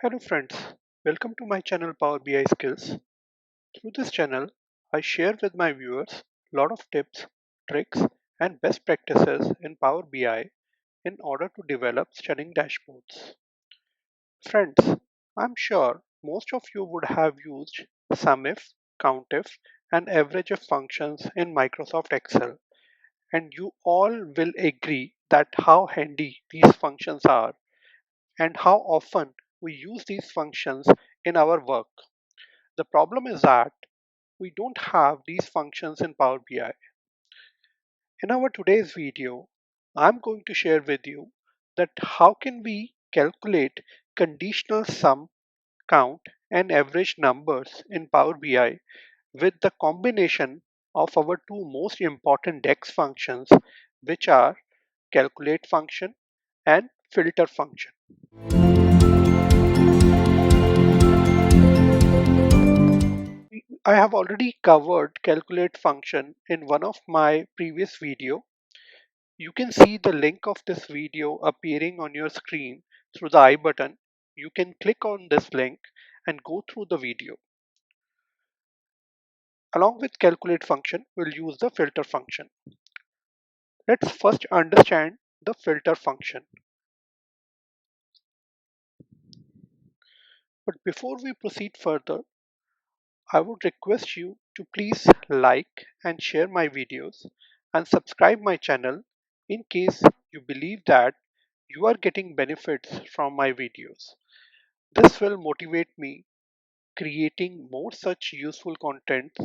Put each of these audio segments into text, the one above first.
Hello friends, welcome to my channel Power BI Skills. Through this channel, I share with my viewers a lot of tips, tricks, and best practices in Power BI in order to develop stunning dashboards. Friends, I'm sure most of you would have used SUMIF, COUNTIF, and AVERAGEIF functions in Microsoft Excel, and you all will agree that how handy these functions are and how often we use these functions in our work. The problem is that we don't have these functions in Power BI. In our today's video, I'm going to share with you that how can we calculate conditional sum, count and average numbers in Power BI with the combination of our two most important DAX functions, which are calculate function and filter function. I have already covered calculate function in one of my previous video. You can see the link of this video appearing on your screen through the I button. You can click on this link and go through the video. Along with calculate function, we'll use the filter function. Let's first understand the filter function. But before we proceed further, I would request you to please like and share my videos and subscribe my channel in case you believe that you are getting benefits from my videos. This will motivate me creating more such useful content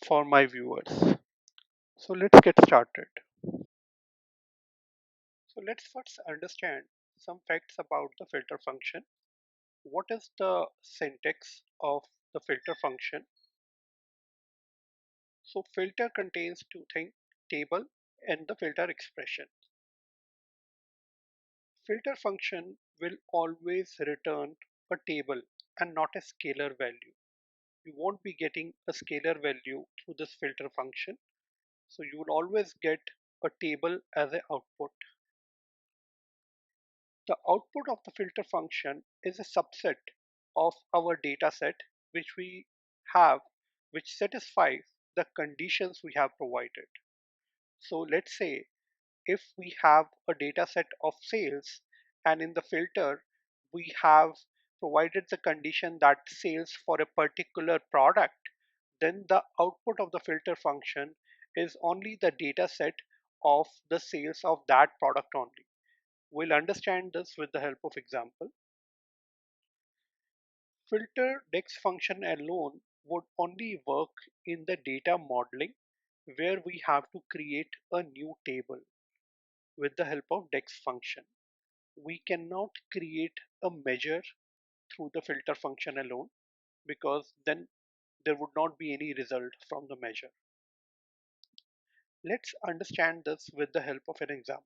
for my viewers. So let's get started. So let's first understand some facts about the filter function. What is the syntax of the filter function? So filter contains two things, table and the filter expression. Filter function will always return a table and not a scalar value. You won't be getting a scalar value through this filter function. So you will always get a table as an output. The output of the filter function is a subset of our data set which we have, which satisfies the conditions we have provided. So let's say if we have a data set of sales and in the filter we have provided the condition that sales for a particular product, then the output of the filter function is only the data set of the sales of that product only. We'll understand this with the help of example. Filter DAX function alone would only work in the data modeling where we have to create a new table with the help of DAX function. We cannot create a measure through the filter function alone because then there would not be any result from the measure. Let's understand this with the help of an example.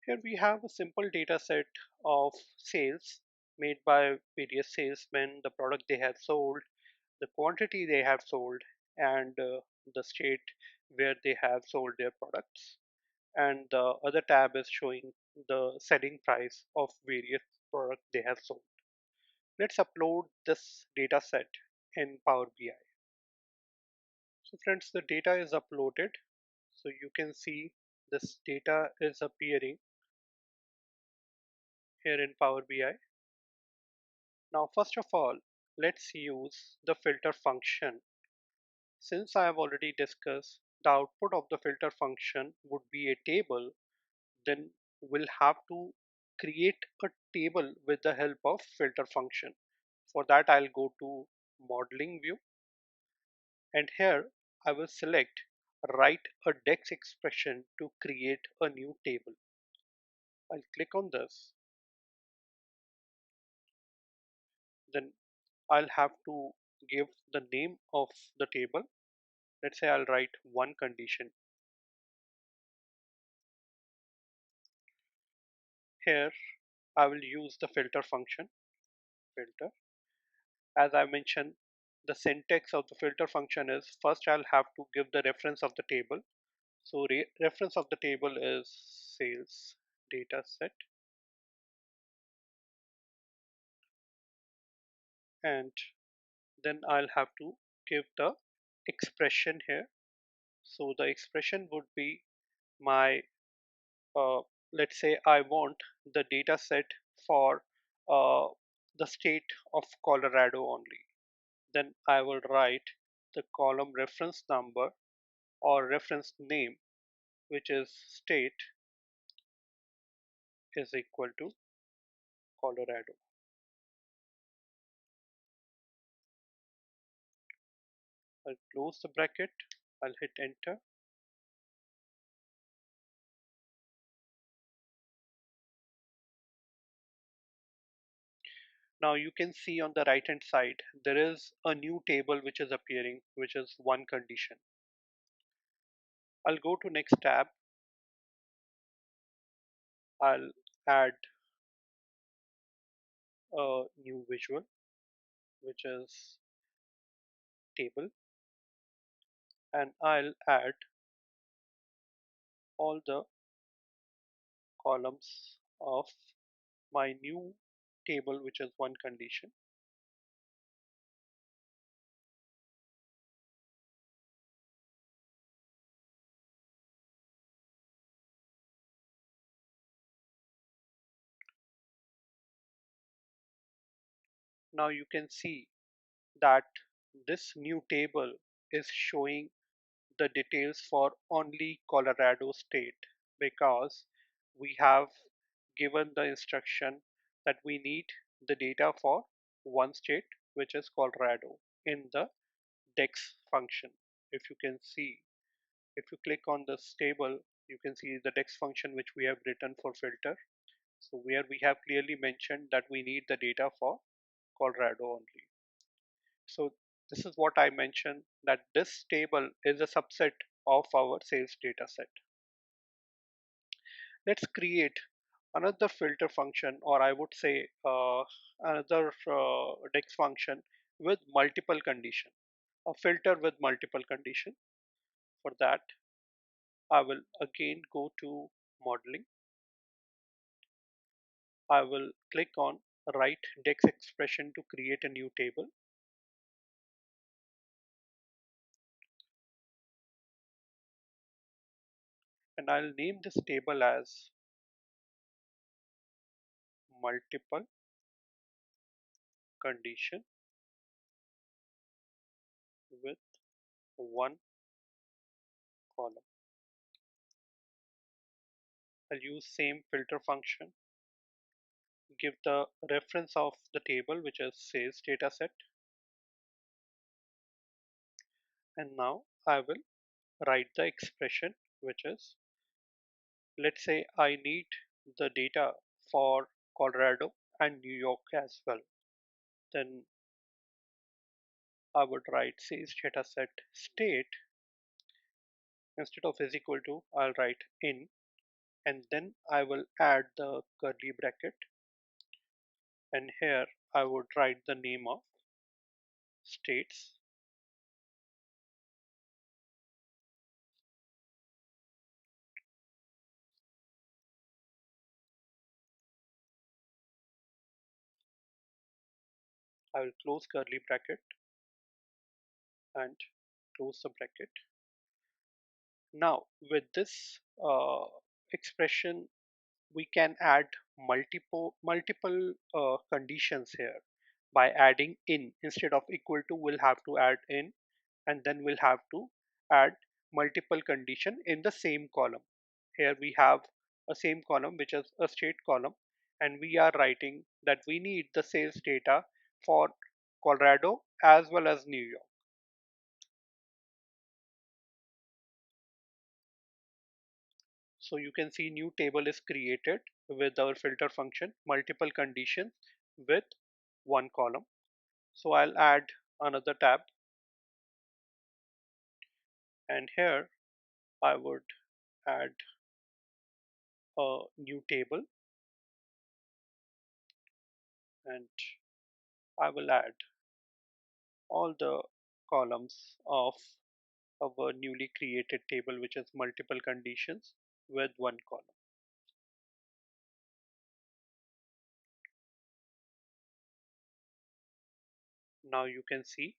Here we have a simple data set of sales made by various salesmen, the product they have sold, the quantity they have sold, and the state where they have sold their products. And the other tab is showing the selling price of various products they have sold. Let's upload this data set in Power BI. So friends, the data is uploaded. So you can see this data is appearing here in Power BI. Now, first of all, let's use the filter function. Since I have already discussed the output of the filter function would be a table, then we'll have to create a table with the help of filter function. For that, I'll go to modeling view, and here I will select write a DAX expression to create a new table. I'll click on this, then I'll have to give the name of the table. Let's say I'll write one condition. Here I will use the filter function, filter. As I mentioned, the syntax of the filter function is first I'll have to give the reference of the table. So reference of the table is sales data set. and then I'll have to give the expression here. So the expression would be my, uh, let's say I want the data set for uh, the state of Colorado only. Then I will write the column reference number or reference name, which is state is equal to Colorado. I'll close the bracket, I'll hit enter. Now you can see on the right hand side there is a new table which is appearing, which is one condition. I'll go to next tab. I'll add a new visual, which is table, and I'll add all the columns of my new table, which is one condition. Now you can see that this new table is showing the details for only Colorado state, because we have given the instruction that we need the data for one state, which is Colorado, in the DAX function. If you can see, if you click on this table, you can see the DAX function which we have written for filter. So where we have clearly mentioned that we need the data for Colorado only. So this is what I mentioned, that this table is a subset of our sales data set. Let's create another filter function, or I would say another DAX function with multiple condition, a filter with multiple condition. For that, I will again go to modeling. I will click on write DAX expression to create a new table. And I'll name this table as multiple condition with one column. I'll use same filter function, give the reference of the table, which is sales dataset, and now I will write the expression, which is, let's say I need the data for Colorado and New York as well. Then I would write sales dataset state, instead of is equal to, I'll write in, and then I will add the curly bracket, and here I would write the name of states. I will close curly bracket and close the bracket. Now with this expression, we can add multiple conditions here. By adding in, instead of equal to, we'll have to add in, and then we'll have to add multiple condition in the same column. Here we have a same column, which is a state column, and we are writing that we need the sales data for Colorado as well as New York. So you can see new table is created with our filter function, multiple conditions with one column. So I'll add another tab, and here I would add a new table, and I will add all the columns of our newly created table, which is multiple conditions with one column. Now you can see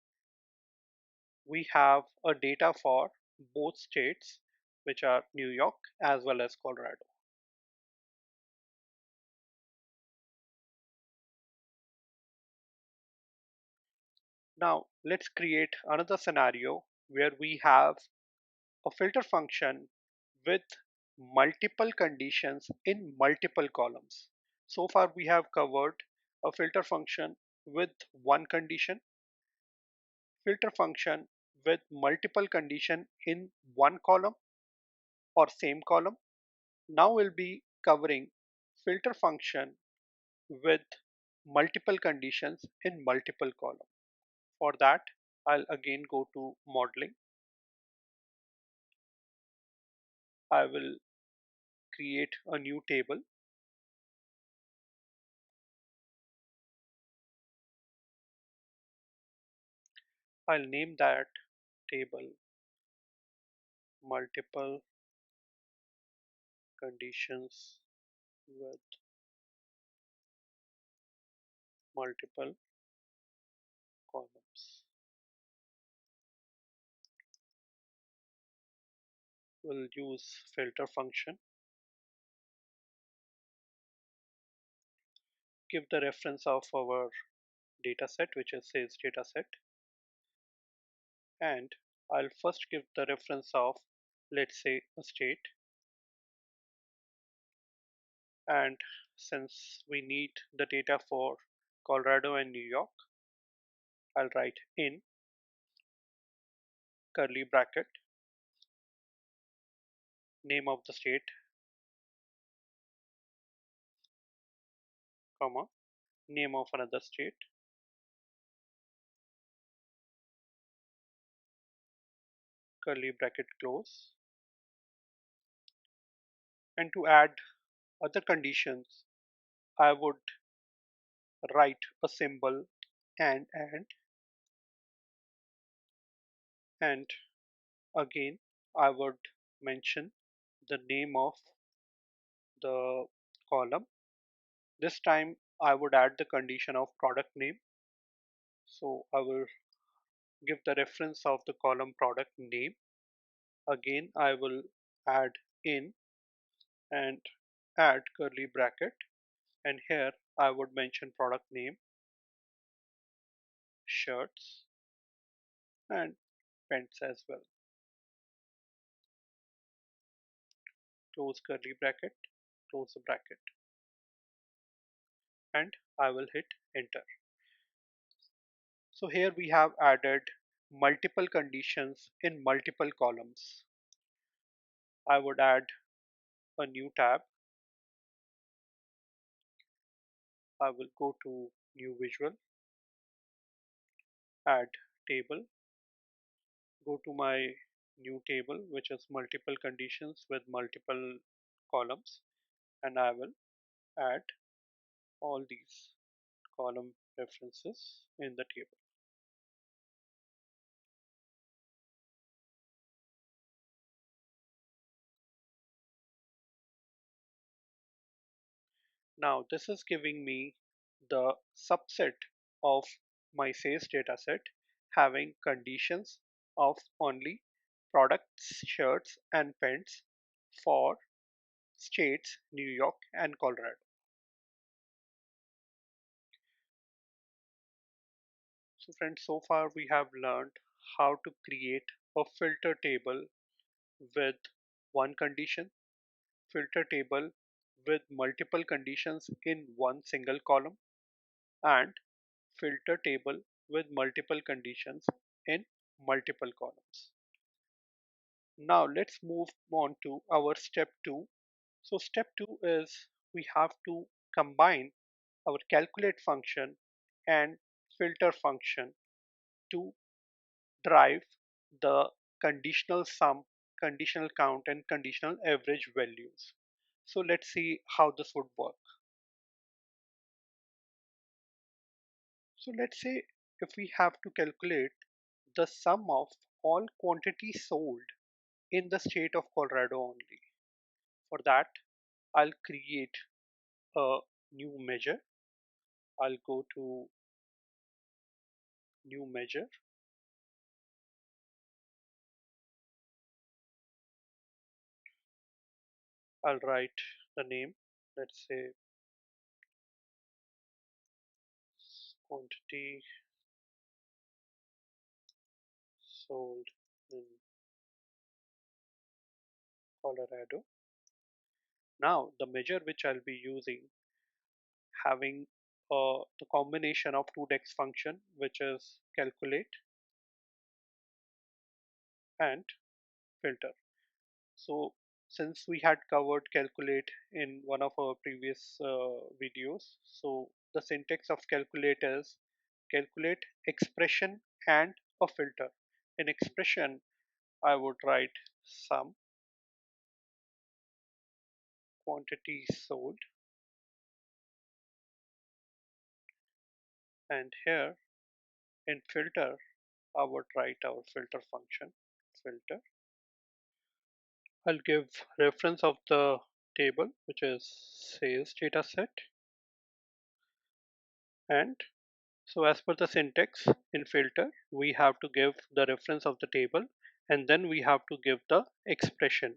we have a data for both states, which are New York as well as Colorado. Now let's create another scenario where we have a filter function with multiple conditions in multiple columns. So far we have covered a filter function with one condition, filter function with multiple condition in one column or same column. Now we'll be covering filter function with multiple conditions in multiple columns. For that, I'll again go to modeling. I will create a new table. I'll name that table multiple conditions with multiple columns. We'll use filter function. Give the reference of our dataset, which is sales dataset, and I'll first give the reference of, let's say, a state. And since we need the data for Colorado and New York, I'll write in curly bracket name of the state, comma name of another state, curly bracket close. And to add other conditions, I would write a symbol and again I would mention the name of the column. This time I would add the condition of product name. So I will give the reference of the column product name. Again I will add in and add curly bracket, and here I would mention product name, shirts, and pants as well. Close curly bracket, close the bracket, and I will hit enter. So here we have added multiple conditions in multiple columns. I would add a new tab. I will go to new visual, add table, go to my new table, which is multiple conditions with multiple columns, and I will add all these column references in the table. Now this is giving me the subset of my sales dataset having conditions of only products, shirts, and pants for states New York and Colorado. So friends, so far we have learned how to create a filter table with one condition, filter table with multiple conditions in one single column, and filter table with multiple conditions in multiple columns. Now let's move on to our step 2. So step 2 is we have to combine our calculate function and filter function to drive the conditional sum, conditional count, and conditional average values. So let's see how this would work. So let's say if we have to calculate the sum of all quantities sold in the state of Colorado only. For that, I'll create a new measure. I'll go to new measure. I'll write the name, let's say quantity sold in Colorado. Now the measure which I'll be using having the combination of two DAX function, which is calculate and filter. So since we had covered calculate in one of our previous videos, so the syntax of calculate is calculate expression and a filter. In expression, I would write sum quantity sold, and here in filter, I would write our filter function filter. I'll give reference of the table, which is sales dataset, and so as per the syntax in filter, we have to give the reference of the table and then we have to give the expression.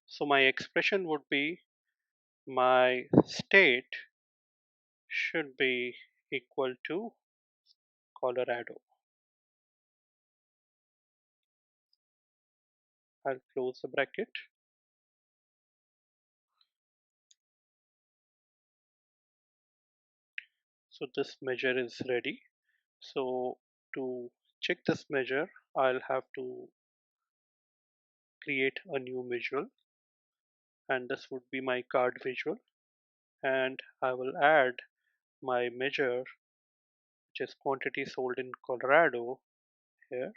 So my expression would be my state should be equal to Colorado. I'll close the bracket. So this measure is ready. So to check this measure, I'll have to create a new visual, and this would be my card visual, and I will add my measure, which is quantity sold in Colorado here.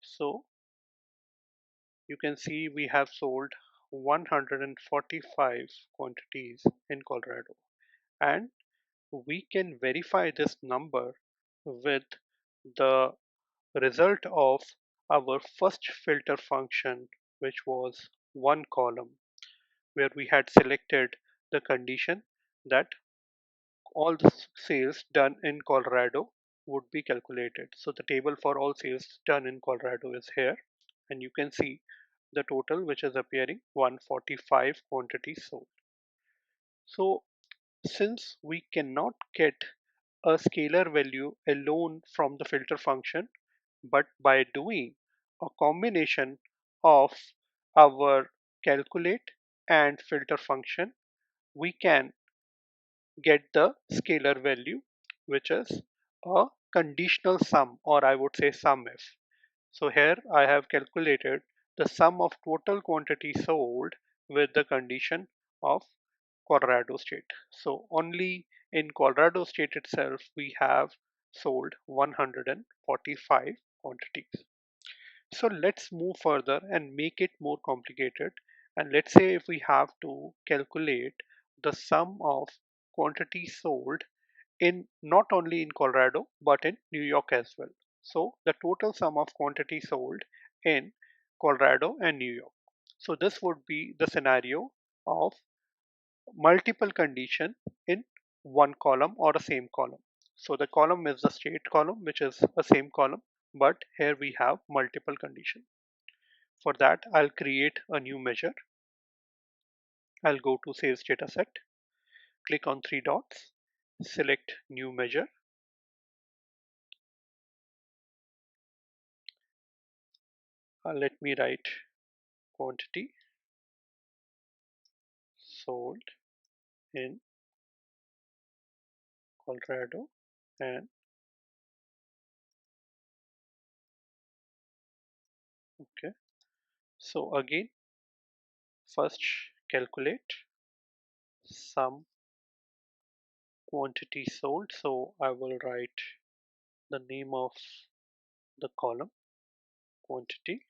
So you can see we have sold 145 quantities in Colorado, and we can verify this number with the result of our first filter function, which was one column, where we had selected the condition that all the sales done in Colorado would be calculated. So the table for all sales done in Colorado is here, and you can see the total which is appearing 145 quantities sold. So since we cannot get a scalar value alone from the filter function, but by doing a combination of our calculate and filter function, we can get the scalar value, which is a conditional sum, or I would say SUMIF. So here I have calculated the sum of total quantity sold with the condition of Colorado state. So only in Colorado state itself we have sold 145 quantities. So let's move further and make it more complicated. And let's say if we have to calculate the sum of quantity sold in not only in Colorado but in New York as well. So the total sum of quantity sold in Colorado and New York. So this would be the scenario of multiple condition in one column or a same column. So the column is the state column, which is a same column, but here we have multiple condition. For that, I'll create a new measure. I'll go to sales dataset, click on three dots, select new measure. Let me write quantity sold in Colorado, and okay. So again, first calculate sum quantity sold. So I will write the name of the column quantity,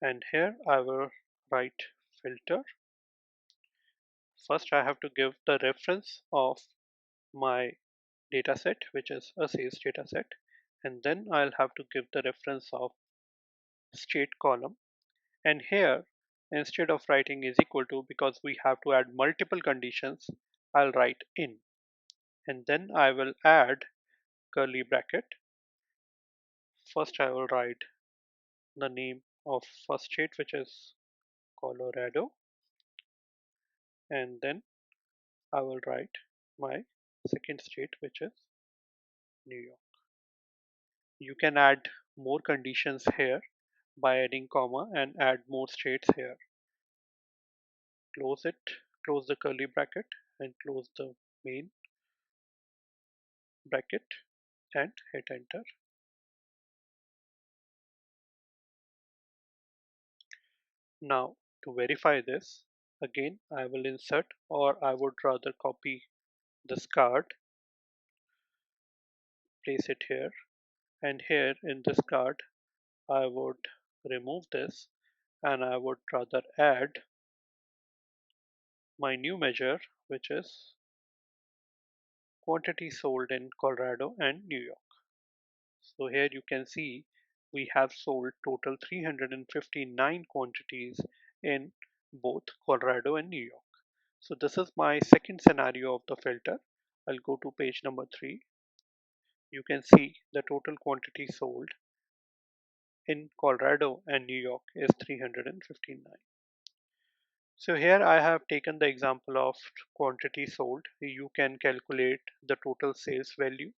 and here I will write filter. First I have to give the reference of my dataset, which is a sales dataset, and then I'll have to give the reference of state column. And here, instead of writing is equal to, because we have to add multiple conditions, I'll write in, and then I will add curly bracket, First I will write the name of first state, which is Colorado, and then I will write my second state, which is New York. You can add more conditions here by adding comma and add more states here. Close it, close the curly bracket and close the main bracket and hit enter. Now to verify this, again I will insert, or I would rather copy this card, place it here, and here in this card I would remove this and I would rather add my new measure, which is quantity sold in Colorado and New York. So here you can see we have sold total 359 quantities in both Colorado and New York. So this is my second scenario of the filter. I'll go to page number 3. You can see the total quantity sold in Colorado and New York is 359. So here I have taken the example of quantity sold. You can calculate the total sales value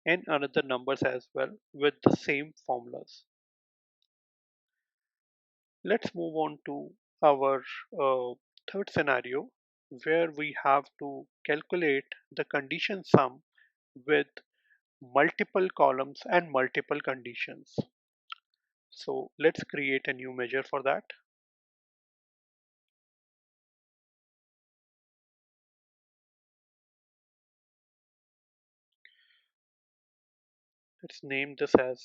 and another numbers as well with the same formulas. Let's move on to our third scenario where we have to calculate the condition sum with multiple columns and multiple conditions. So let's create a new measure for that. Let's name this as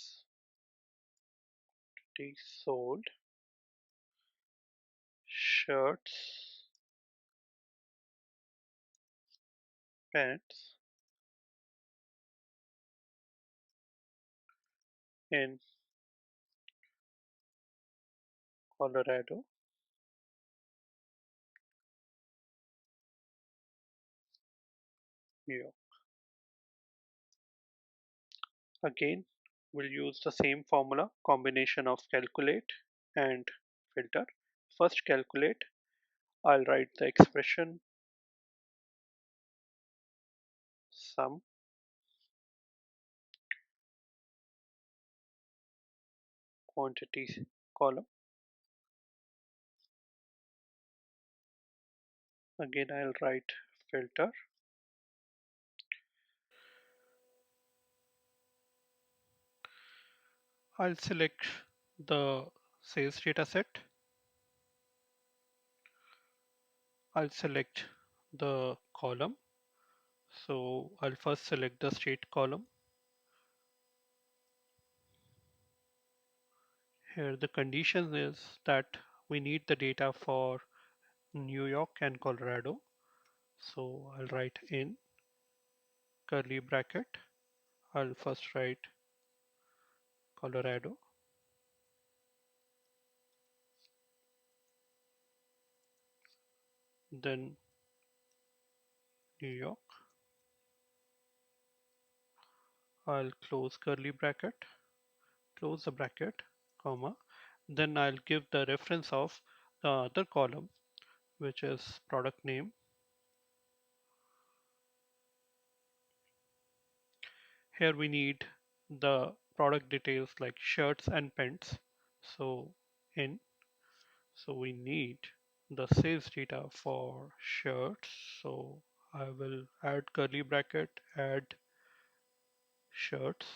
the sold shirts, pants in Colorado, New York. Again, we'll use the same formula, combination of calculate and filter. First calculate, I'll write the expression sum quantities column. Again, I'll write filter. I'll select the sales data set. I'll select the column. So I'll first select the state column. Here the condition is that we need the data for New York and Colorado. So I'll write in curly bracket. I'll first write Colorado. Then New York. I'll close curly bracket, close the bracket, comma. Then I'll give the reference of the other column, which is product name. Here we need the product details like shirts and pants. So in, so we need the sales data for shirts. So I will add curly bracket, add shirts,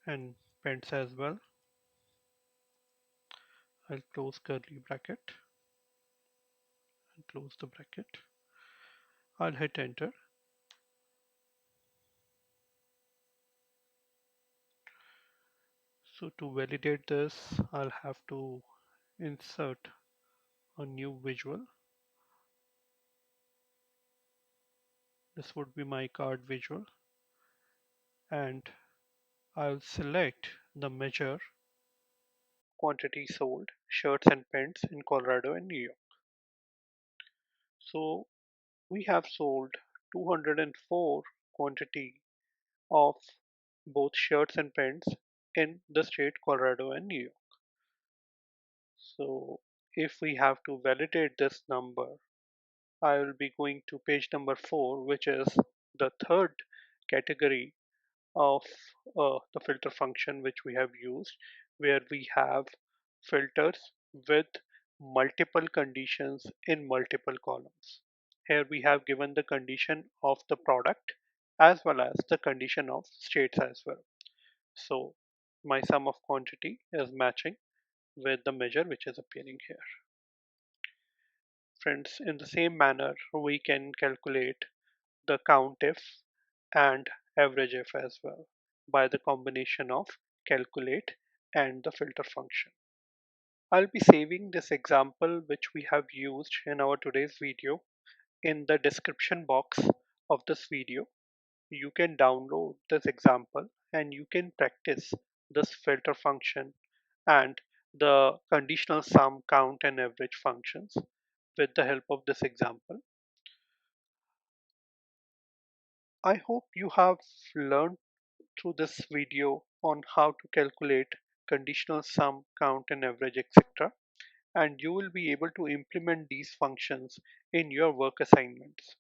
and pants as well. I'll close curly bracket and close the bracket. I'll hit enter. So to validate this, I'll have to insert a new visual. This would be my card visual, and I'll select the measure quantity sold shirts and pants in Colorado and New York. So we have sold 204 quantity of both shirts and pants in the state Colorado and New York. So if we have to validate this number, I will be going to page number 4, which is the third category of the filter function which we have used, where we have filters with multiple conditions in multiple columns. Here we have given the condition of the product as well as the condition of states as well. So my sum of quantity is matching with the measure which is appearing here. Friends, in the same manner, we can calculate the COUNTIF and AVERAGEIF as well by the combination of calculate and the filter function. I'll be saving this example which we have used in our today's video in the description box of this video. You can download this example and you can practice this filter function and the conditional sum, count and average functions with the help of this example. I hope you have learned through this video on how to calculate conditional sum, count and average, etc. And you will be able to implement these functions in your work assignments.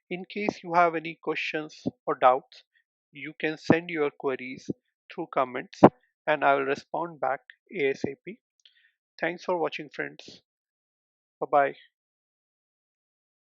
In case you have any questions or doubts, you can send your queries through comments and I will respond back ASAP. Thanks for watching, friends. Bye bye.